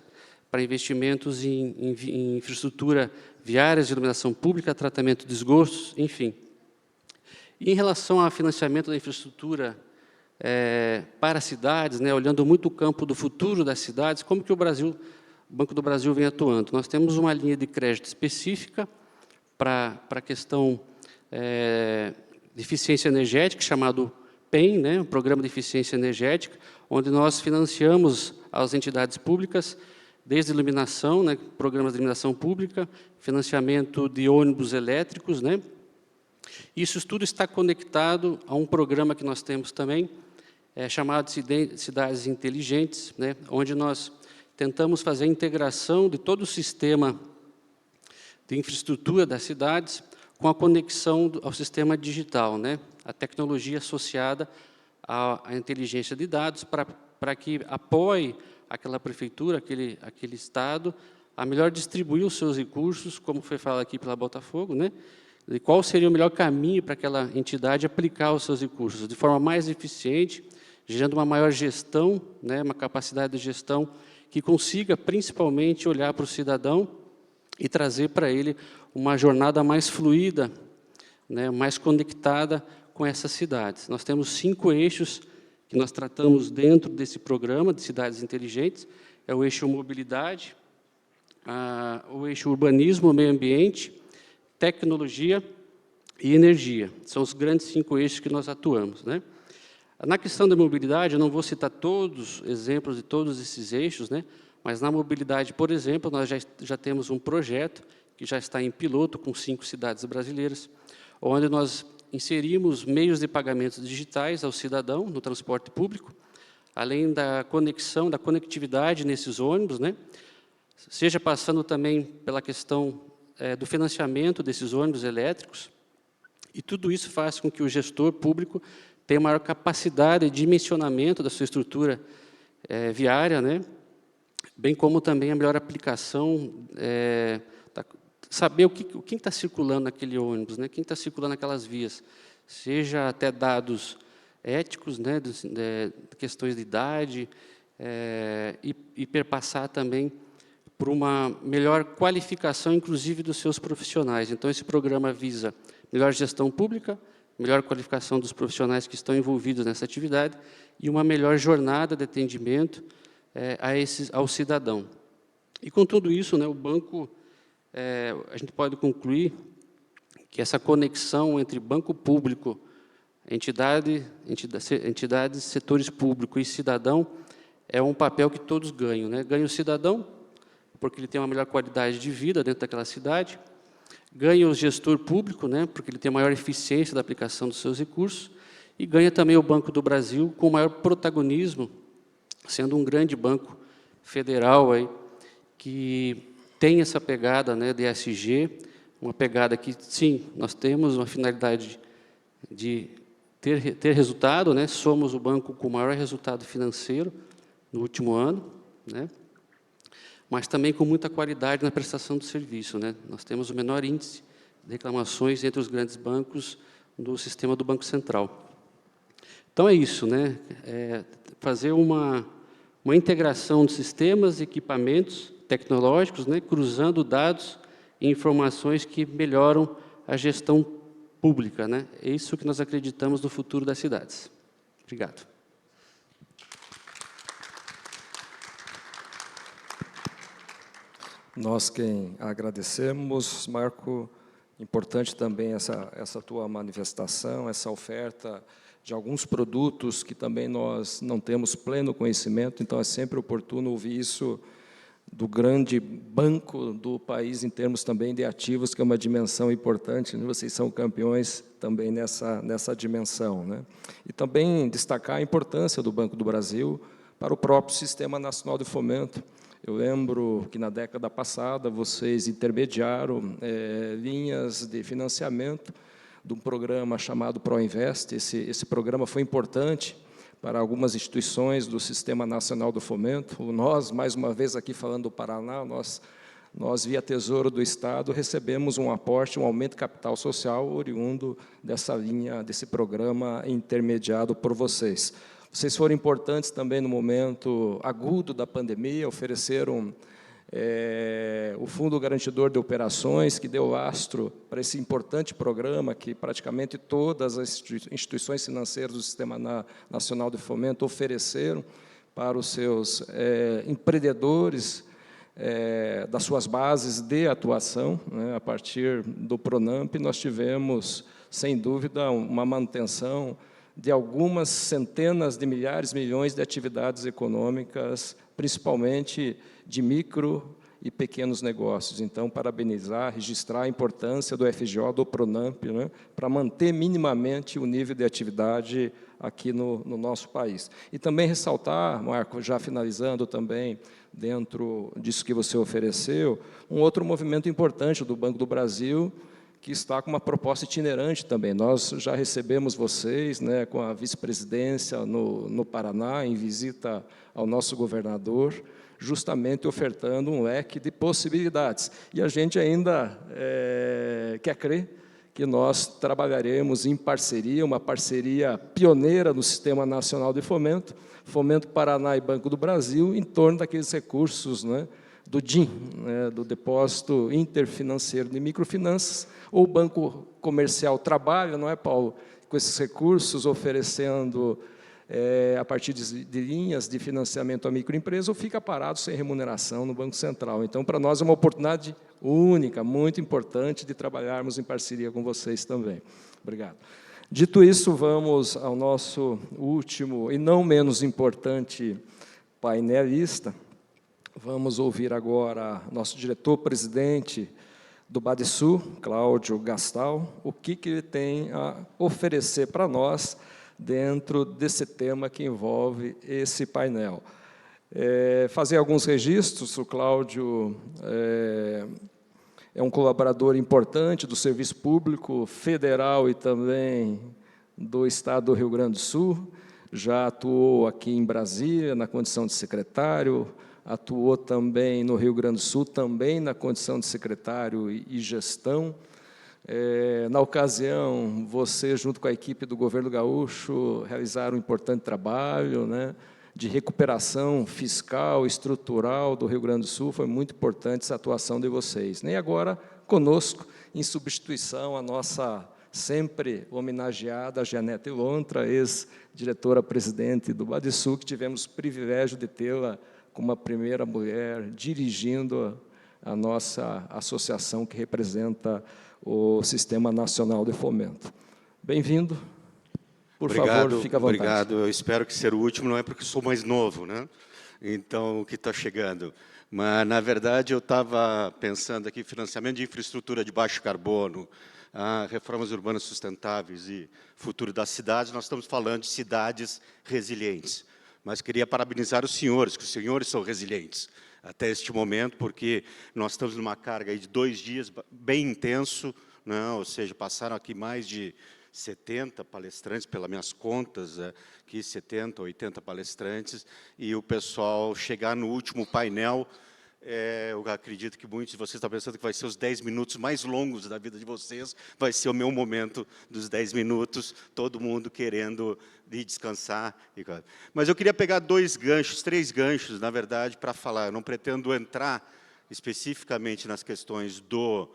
para investimentos em infraestrutura viária, de iluminação pública, tratamento de esgotos, enfim. E em relação ao financiamento da infraestrutura para cidades, né, olhando muito o campo do futuro das cidades, como que o Banco do Brasil vem atuando? Nós temos uma linha de crédito específica para a questão de eficiência energética, chamado PEN, né, um Programa de Eficiência Energética, onde nós financiamos as entidades públicas, desde iluminação, né, programas de iluminação pública, financiamento de ônibus elétricos, né. Isso tudo está conectado a um programa que nós temos também, chamado Cidades Inteligentes, né, onde nós tentamos fazer a integração de todo o sistema de infraestrutura das cidades com a conexão ao sistema digital, né, a tecnologia associada à inteligência de dados para que apoie aquela prefeitura, aquele estado, a melhor distribuir os seus recursos, como foi falado aqui pela Botafogo, né, de qual seria o melhor caminho para aquela entidade aplicar os seus recursos de forma mais eficiente, gerando uma maior gestão, né, uma capacidade de gestão que consiga, principalmente, olhar para o cidadão e trazer para ele uma jornada mais fluida, né, mais conectada com essas cidades. Nós temos 5 eixos que nós tratamos dentro desse programa de Cidades Inteligentes. É o eixo mobilidade, o eixo urbanismo, meio ambiente, tecnologia e energia. São os grandes 5 eixos que nós atuamos, né? Na questão da mobilidade, eu não vou citar todos exemplos de todos esses eixos, né? Mas na mobilidade, por exemplo, nós já temos um projeto que já está em piloto com 5 cidades brasileiras, onde nós inserimos meios de pagamentos digitais ao cidadão no transporte público, além da conexão, da conectividade nesses ônibus, né? Seja passando também pela questão do financiamento desses ônibus elétricos, e tudo isso faz com que o gestor público tenha maior capacidade de dimensionamento da sua estrutura viária, né? Bem como também a melhor aplicação, saber o que está circulando naquele ônibus, né? Quem está circulando naquelas vias, seja até dados éticos, né? De questões de idade, e perpassar também por uma melhor qualificação, inclusive, dos seus profissionais. Então, esse programa visa melhor gestão pública, melhor qualificação dos profissionais que estão envolvidos nessa atividade e uma melhor jornada de atendimento ao cidadão. E, com tudo isso, né, o banco, a gente pode concluir que essa conexão entre banco público, entidades, setores públicos e cidadão é um papel que todos ganham, né? Ganha o cidadão, porque ele tem uma melhor qualidade de vida dentro daquela cidade, ganha o gestor público, né, porque ele tem maior eficiência da aplicação dos seus recursos, E ganha também o Banco do Brasil com maior protagonismo, sendo um grande banco federal aí, que tem essa pegada, né, de ESG, uma pegada que, sim, nós temos uma finalidade de ter resultado, né? Somos o banco com o maior resultado financeiro no último ano, né? Mas também com muita qualidade na prestação do serviço, né? Nós temos o menor índice de reclamações entre os grandes bancos do sistema do Banco Central. Então, é isso, né? Fazer uma integração de sistemas, equipamentos tecnológicos, né? Cruzando dados e informações que melhoram a gestão pública, né? É isso que nós acreditamos no futuro das cidades. Obrigado. Nós quem agradecemos, Marco, importante também essa tua manifestação, essa oferta de alguns produtos que também nós não temos pleno conhecimento, então é sempre oportuno ouvir isso do grande banco do país em termos também de ativos, que é uma dimensão importante, né? Vocês são campeões também nessa dimensão, né? E também destacar a importância do Banco do Brasil para o próprio Sistema Nacional de Fomento. Eu lembro que, na década passada, vocês intermediaram linhas de financiamento de um programa chamado ProInvest. Esse programa foi importante para algumas instituições do Sistema Nacional do Fomento. Nós, mais uma vez aqui falando do Paraná, nós via Tesouro do Estado, recebemos um aporte, um aumento de capital social oriundo dessa linha, desse programa intermediado por vocês. Vocês foram importantes também no momento agudo da pandemia, ofereceram o Fundo Garantidor de Operações, que deu lastro para esse importante programa que praticamente todas as instituições financeiras do Sistema Nacional de Fomento ofereceram para os seus empreendedores das suas bases de atuação, né? A partir do PRONAMP, nós tivemos, sem dúvida, uma manutenção de algumas centenas de milhares, milhões de atividades econômicas, principalmente de micro e pequenos negócios. Então, parabenizar, registrar a importância do FGO, do PRONAMP, né, para manter minimamente o nível de atividade aqui no nosso país. E também ressaltar, Marco, já finalizando também, dentro disso que você ofereceu, um outro movimento importante do Banco do Brasil, que está com uma proposta itinerante também. Nós já recebemos vocês, né, com a vice-presidência no Paraná, em visita ao nosso governador, justamente ofertando um leque de possibilidades. E a gente ainda quer crer que nós trabalharemos em parceria, uma parceria pioneira no Sistema Nacional de Fomento, Fomento Paraná e Banco do Brasil, em torno daqueles recursos, né, do DIM, né, do Depósito Interfinanceiro de Microfinanças. O Banco Comercial trabalha, não é, Paulo, com esses recursos, oferecendo, a partir de linhas de financiamento à microempresa, ou fica parado sem remuneração no Banco Central. Então, para nós é uma oportunidade única, muito importante, de trabalharmos em parceria com vocês também. Obrigado. Dito isso, vamos ao nosso último e não menos importante painelista. Vamos ouvir agora nosso diretor-presidente do Badesul, Cláudio Gastal, o que ele tem a oferecer para nós dentro desse tema que envolve esse painel. Fazer alguns registros. O Cláudio é um colaborador importante do Serviço Público Federal e também do Estado do Rio Grande do Sul, já atuou aqui em Brasília, na condição de secretário, atuou também no Rio Grande do Sul, também na condição de secretário e gestão. Na ocasião, você, junto com a equipe do governo gaúcho, realizaram um importante trabalho, né, de recuperação fiscal, estrutural do Rio Grande do Sul. Foi muito importante essa atuação de vocês. E agora, conosco, em substituição, a nossa sempre homenageada Janete Lontra, ex-diretora-presidente do Badesul, que tivemos o privilégio de tê-la como a primeira mulher dirigindo a nossa associação que representa o Sistema Nacional de Fomento. Bem-vindo. Por favor, fique à vontade. Obrigado. Eu espero que ser o último, não é porque sou mais novo, né? Então, o que está chegando. Mas, na verdade, eu estava pensando aqui, financiamento de infraestrutura de baixo carbono, a reformas urbanas sustentáveis e futuro das cidades, nós estamos falando de cidades resilientes. Mas queria parabenizar os senhores, que os senhores são resilientes até este momento, porque nós estamos numa carga aí de 2 dias bem intenso, né? Ou seja, passaram aqui mais de 70 palestrantes, pelas minhas contas, aqui 70, 80 palestrantes, e o pessoal chegar no último painel, eu acredito que muitos de vocês estão pensando que vai ser os 10 minutos mais longos da vida de vocês, vai ser o meu momento dos 10 minutos, todo mundo querendo ir descansar. Mas eu queria pegar 2 ganchos, 3 ganchos, na verdade, para falar. Eu não pretendo entrar especificamente nas questões do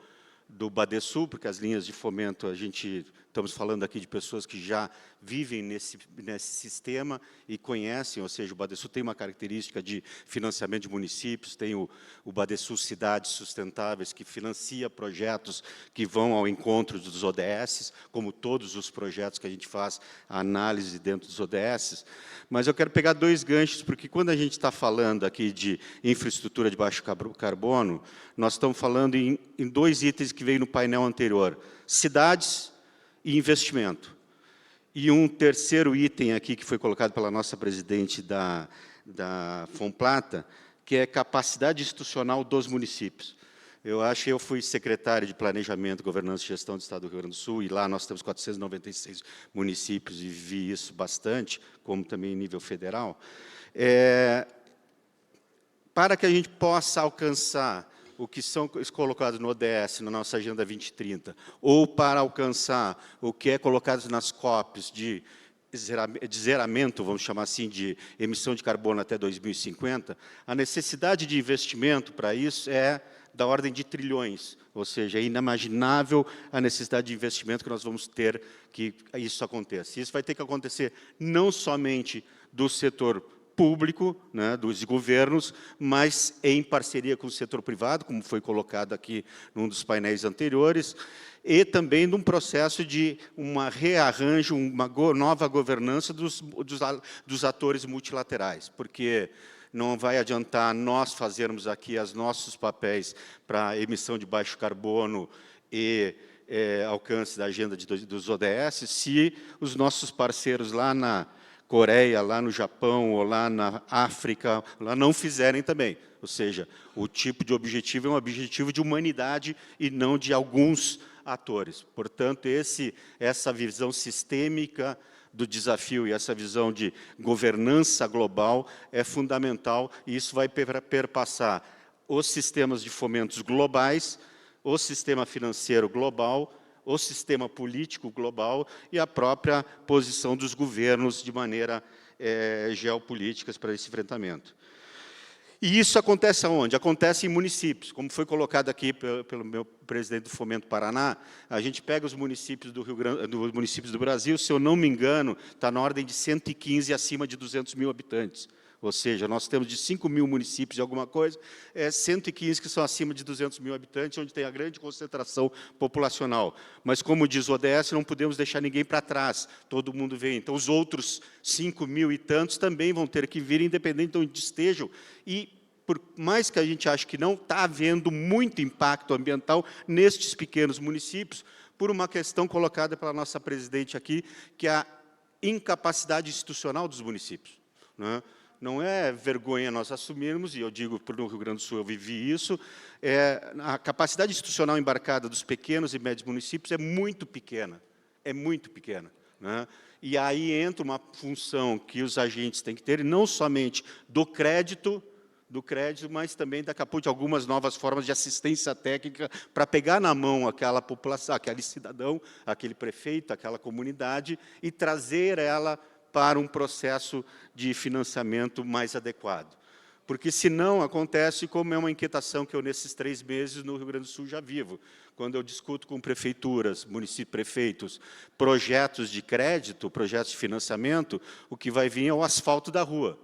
Badesul, porque as linhas de fomento, estamos falando aqui de pessoas que já vivem nesse sistema e conhecem, ou seja, o Badesul tem uma característica de financiamento de municípios, tem o Badesul Cidades Sustentáveis, que financia projetos que vão ao encontro dos ODS, como todos os projetos que a gente faz a análise dentro dos ODS. Mas eu quero pegar 2 ganchos, porque quando a gente está falando aqui de infraestrutura de baixo carbono, nós estamos falando em 2 itens que veio no painel anterior: cidades e investimento. E um terceiro item aqui, que foi colocado pela nossa presidente da Fomplata, que é capacidade institucional dos municípios. Eu fui secretário de Planejamento, Governança e Gestão do Estado do Rio Grande do Sul, e lá nós temos 496 municípios, e vi isso bastante, como também em nível federal. Para que a gente possa alcançar o que são colocados no ODS, na nossa Agenda 2030, ou para alcançar o que é colocado nas COPs de zeramento, vamos chamar assim, de emissão de carbono até 2050, a necessidade de investimento para isso é da ordem de trilhões, ou seja, é inimaginável a necessidade de investimento que nós vamos ter que isso aconteça. Isso vai ter que acontecer não somente do setor público, né, dos governos, mas em parceria com o setor privado, como foi colocado aqui num dos painéis anteriores, e também num processo de rearranjo, uma nova governança dos atores multilaterais, porque não vai adiantar nós fazermos aqui os nossos papéis para emissão de baixo carbono e alcance da agenda dos ODS, se os nossos parceiros lá na Coreia, lá no Japão, ou lá na África, lá não fizerem também. Ou seja, o tipo de objetivo é um objetivo de humanidade e não de alguns atores. Portanto, essa visão sistêmica do desafio e essa visão de governança global é fundamental, e isso vai perpassar os sistemas de fomentos globais, o sistema financeiro global, o sistema político global e a própria posição dos governos de maneira geopolíticas para esse enfrentamento. E isso acontece aonde? Acontece em municípios, como foi colocado aqui pelo meu presidente do Fomento Paraná. A gente pega os municípios dos municípios do Brasil, se eu não me engano, está na ordem de 115 acima de 200 mil habitantes. Ou seja, nós temos de 5 mil municípios e alguma coisa, 115 que são acima de 200 mil habitantes, onde tem a grande concentração populacional. Mas, como diz o ODS, não podemos deixar ninguém para trás, todo mundo vem. Então, os outros 5 mil e tantos também vão ter que vir, independente de onde estejam. E, por mais que a gente ache que não está havendo muito impacto ambiental nestes pequenos municípios, por uma questão colocada pela nossa presidente aqui, que é a incapacidade institucional dos municípios, né? Não é vergonha nós assumirmos, e eu digo, no Rio Grande do Sul eu vivi isso, a capacidade institucional embarcada dos pequenos e médios municípios é muito pequena, né? E aí entra uma função que os agentes têm que ter, não somente do crédito, mas também, daqui a pouco, de algumas novas formas de assistência técnica para pegar na mão aquela população, aquele cidadão, aquele prefeito, aquela comunidade, e trazer ela para um processo de financiamento mais adequado. Porque, senão, acontece como é uma inquietação que eu, nesses 3 meses, no Rio Grande do Sul, já vivo. Quando eu discuto com prefeituras, municípios, prefeitos, projetos de crédito, projetos de financiamento, o que vai vir é o asfalto da rua.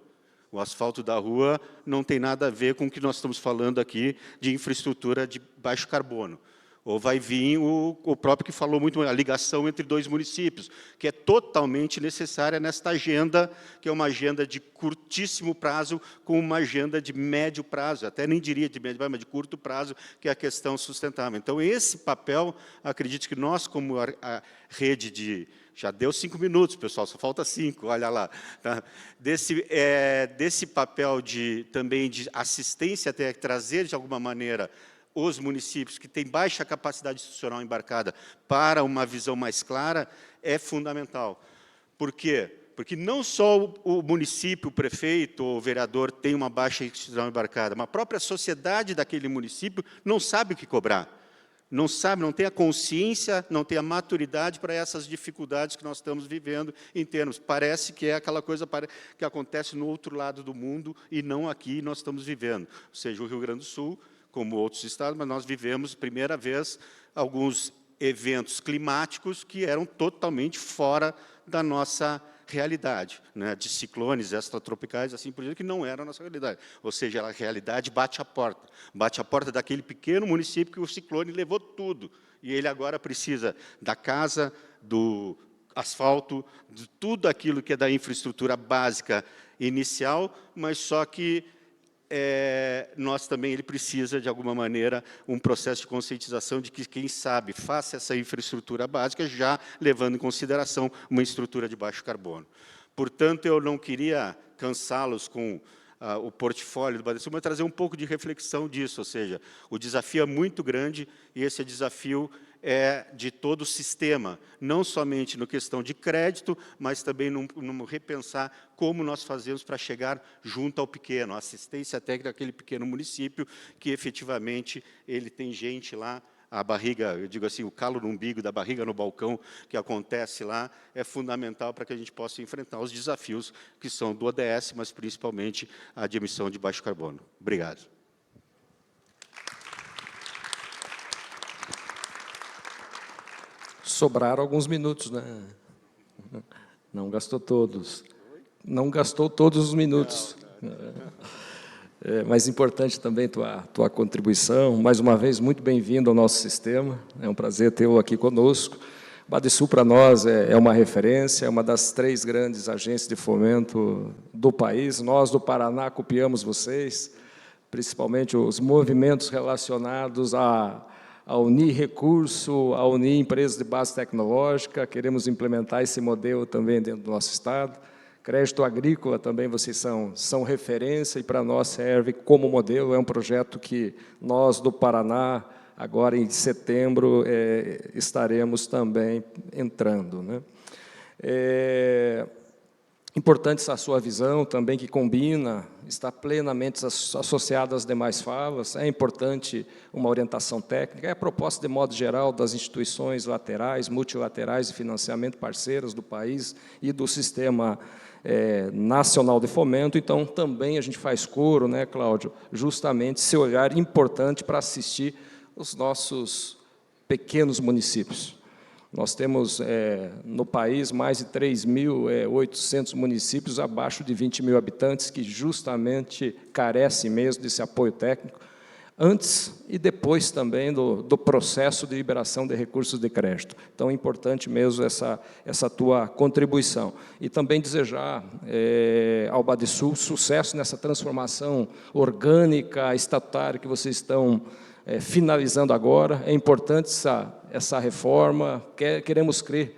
O asfalto da rua não tem nada a ver com o que nós estamos falando aqui de infraestrutura de baixo carbono. Ou vai vir o próprio que falou muito, a ligação entre 2 municípios, que é totalmente necessária nesta agenda, que é uma agenda de curtíssimo prazo, com uma agenda de médio prazo, até nem diria de médio prazo, mas de curto prazo, que é a questão sustentável. Então, esse papel, acredito que nós, como a rede de... Já deu 5 minutos, pessoal, só falta 5, olha lá. Tá? Desse papel também de assistência, até trazer, de alguma maneira, os municípios que têm baixa capacidade institucional embarcada para uma visão mais clara, é fundamental. Por quê? Porque não só o município, o prefeito ou o vereador tem uma baixa institucional embarcada, mas a própria sociedade daquele município não sabe o que cobrar. Não sabe, não tem a consciência, não tem a maturidade para essas dificuldades que nós estamos vivendo em termos. Parece que é aquela coisa que acontece no outro lado do mundo e não aqui nós estamos vivendo. Ou seja, o Rio Grande do Sul, como outros estados, mas nós vivemos, primeira vez, alguns eventos climáticos que eram totalmente fora da nossa realidade, né, de ciclones extratropicais, assim por diante, que não era a nossa realidade. Ou seja, a realidade bate a porta daquele pequeno município que o ciclone levou tudo. E ele agora precisa da casa, do asfalto, de tudo aquilo que é da infraestrutura básica inicial, mas só que nós também, ele precisa, de alguma maneira, um processo de conscientização de que, quem sabe, faça essa infraestrutura básica, já levando em consideração uma estrutura de baixo carbono. Portanto, eu não queria cansá-los com o portfólio do Badesul, mas trazer um pouco de reflexão disso, ou seja, o desafio é muito grande e esse desafio é de todo o sistema, não somente na questão de crédito, mas também num repensar como nós fazemos para chegar junto ao pequeno, a assistência técnica daquele pequeno município, que efetivamente ele tem gente lá, a barriga, eu digo assim, o calo no umbigo da barriga no balcão que acontece lá, é fundamental para que a gente possa enfrentar os desafios que são do ODS, mas principalmente a de emissão de baixo carbono. Obrigado. Sobraram alguns minutos, né? Não gastou todos. Não gastou todos os minutos. Mas importante também tua contribuição. Mais uma vez, muito bem-vindo ao nosso sistema. É um prazer tê-lo aqui conosco. O Badesul, para nós, é uma referência, é uma das 3 grandes agências de fomento do país. Nós, do Paraná, copiamos vocês, principalmente os movimentos relacionados a unir recurso, a unir empresas de base tecnológica. Queremos implementar esse modelo também dentro do nosso estado. Crédito agrícola também, vocês são referência e para nós serve como modelo. É um projeto que nós, do Paraná, agora em setembro, estaremos também entrando, né? Importante essa sua visão também, que combina, está plenamente associada às demais falas. É importante uma orientação técnica. É a proposta, de modo geral, das instituições laterais, multilaterais de financiamento parceiras do país e do sistema nacional de fomento. Então, também a gente faz coro, né, Cláudio, justamente esse olhar importante para assistir os nossos pequenos municípios. Nós temos, no país, mais de 3.800 municípios abaixo de 20 mil habitantes, que justamente carecem mesmo desse apoio técnico, antes e depois também do processo de liberação de recursos de crédito. Então, é importante mesmo essa tua contribuição. E também desejar ao Badesul sucesso nessa transformação orgânica, estatutária, que vocês estão finalizando agora. É importante essa reforma, queremos crer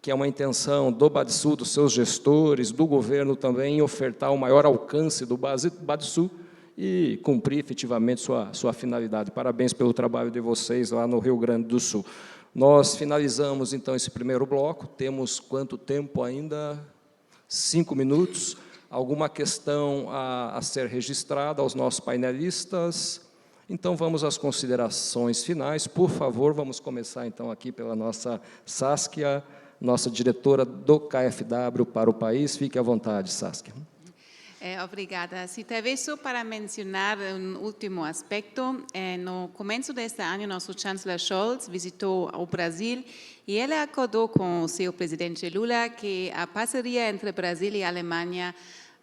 que é uma intenção do Badesul, dos seus gestores, do governo também, em ofertar o maior alcance do Badesul e cumprir efetivamente sua finalidade. Parabéns pelo trabalho de vocês lá no Rio Grande do Sul. Nós finalizamos, então, esse primeiro bloco. Temos quanto tempo ainda? 5 minutos. Alguma questão a ser registrada aos nossos painelistas? Então, vamos às considerações finais. Por favor, vamos começar, então, aqui pela nossa Saskia, nossa diretora do KfW para o país. Fique à vontade, Saskia. Obrigada. Se talvez só para mencionar um último aspecto, no começo deste ano, nosso chanceler Scholz visitou o Brasil e ele acordou com o seu presidente Lula que a parceria entre Brasil e Alemanha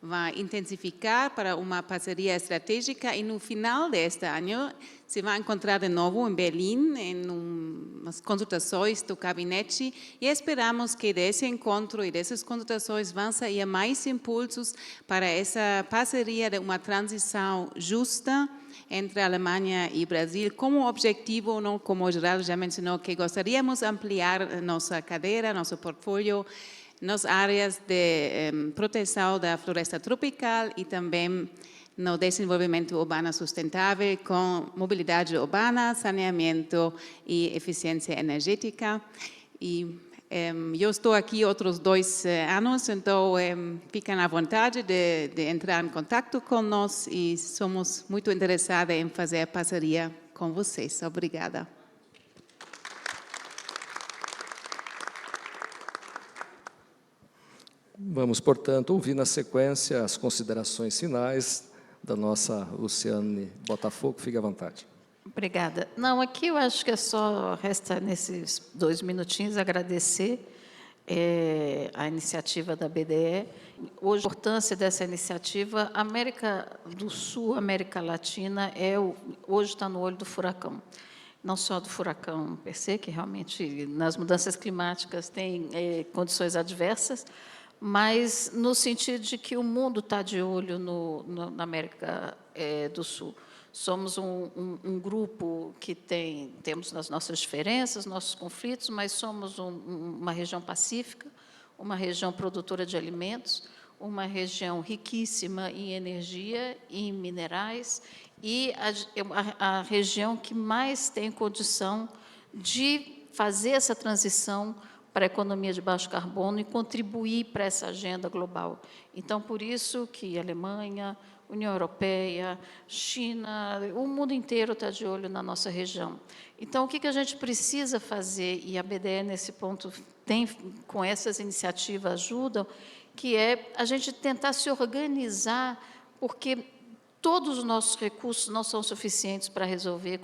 vai intensificar para uma parceria estratégica e no final deste ano se vai encontrar de novo em Berlim, em umas consultações do gabinete, e esperamos que desse encontro e dessas consultações vão sair mais impulsos para essa parceria de uma transição justa entre a Alemanha e Brasil, como objetivo, não, como o Geraldo já mencionou, que gostaríamos ampliar nossa cadeira, nosso portfólio, nas áreas de proteção da floresta tropical e também no desenvolvimento urbano sustentável com mobilidade urbana, saneamento e eficiência energética. E eu estou aqui outros 2 anos, então fiquem à vontade de entrar em contato conosco e somos muito interessados em fazer parceria com vocês. Obrigada. Vamos, portanto, ouvir na sequência as considerações finais da nossa Luciane Botafogo. Fique à vontade. Obrigada. Não, aqui eu acho que é só, resta nesses 2 minutinhos agradecer a iniciativa da BDE. Hoje, a importância dessa iniciativa, América do Sul, América Latina, hoje está no olho do furacão. Não só do furacão per se, que realmente nas mudanças climáticas tem condições adversas, mas no sentido de que o mundo está de olho na América do Sul. Somos um grupo que temos as nossas diferenças, nossos conflitos, mas somos uma região pacífica, uma região produtora de alimentos, uma região riquíssima em energia e em minerais, e a região que mais tem condição de fazer essa transição para a economia de baixo carbono e contribuir para essa agenda global. Então, por isso que a Alemanha, União Europeia, China, o mundo inteiro está de olho na nossa região. Então, o que a gente precisa fazer, e a BDE, nesse ponto, com essas iniciativas, ajudam, que é a gente tentar se organizar, porque todos os nossos recursos não são suficientes para resolver,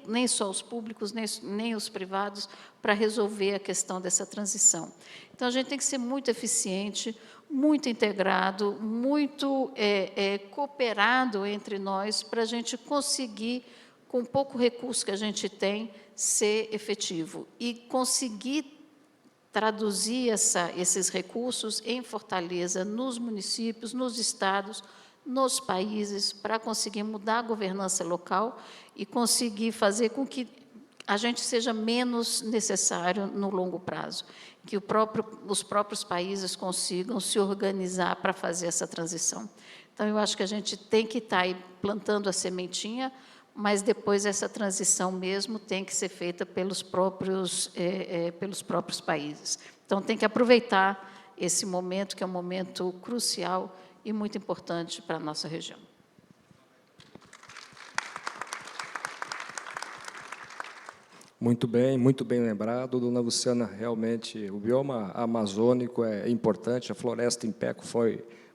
nem só os públicos, nem os privados, para resolver a questão dessa transição. Então, a gente tem que ser muito eficiente, muito integrado, muito cooperado entre nós, para a gente conseguir, com pouco recurso que a gente tem, ser efetivo e conseguir traduzir esses recursos em fortaleza nos municípios, nos estados, nos países, para conseguir mudar a governança local e conseguir fazer com que a gente seja menos necessário no longo prazo, que os próprios países consigam se organizar para fazer essa transição. Então, eu acho que a gente tem que estar aí plantando a sementinha, mas depois essa transição mesmo tem que ser feita pelos próprios países. Então, tem que aproveitar esse momento, que é um momento crucial e muito importante para a nossa região. Muito bem lembrado, dona Luciana. Realmente, o bioma amazônico é importante, a floresta em pé,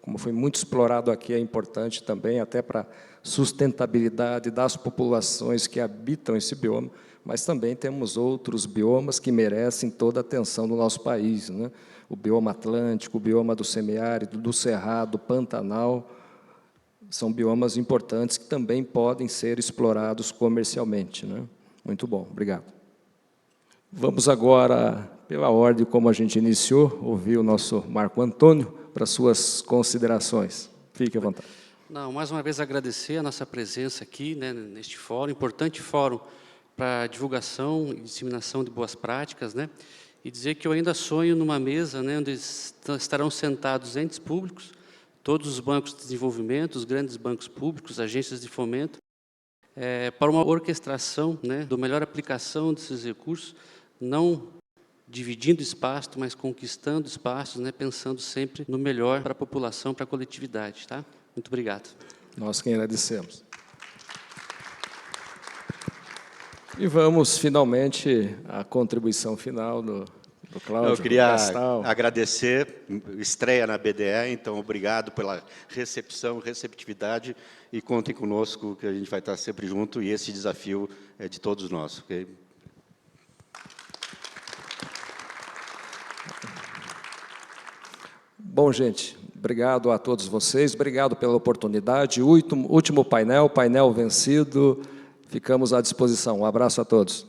como foi muito explorado aqui, é importante também, até para a sustentabilidade das populações que habitam esse bioma, mas também temos outros biomas que merecem toda a atenção do nosso país, né? O bioma atlântico, o bioma do semiárido, do cerrado, Pantanal, são biomas importantes que também podem ser explorados comercialmente, né? Muito bom, obrigado. Vamos agora, pela ordem como a gente iniciou, ouvir o nosso Marco Antônio para suas considerações. Fique à vontade. Não, mais uma vez agradecer a nossa presença aqui, né, neste fórum, importante fórum para divulgação e disseminação de boas práticas, né, e dizer que eu ainda sonho numa mesa, né, onde estarão sentados entes públicos, todos os bancos de desenvolvimento, os grandes bancos públicos, agências de fomento, para uma orquestração, né, da melhor aplicação desses recursos, não dividindo espaço, mas conquistando espaços, né, pensando sempre no melhor para a população, para a coletividade. Tá? Muito obrigado. Nós quem agradecemos. E vamos, finalmente, à contribuição final do Cláudio. Eu queria Gastal. agradecer, estreia na BDE, então obrigado pela recepção, receptividade, e contem conosco que a gente vai estar sempre junto, e esse desafio é de todos nós. Okay? Bom, gente, Obrigado a todos vocês, obrigado pela oportunidade. Último painel, painel vencido. Ficamos à disposição. Um abraço a todos.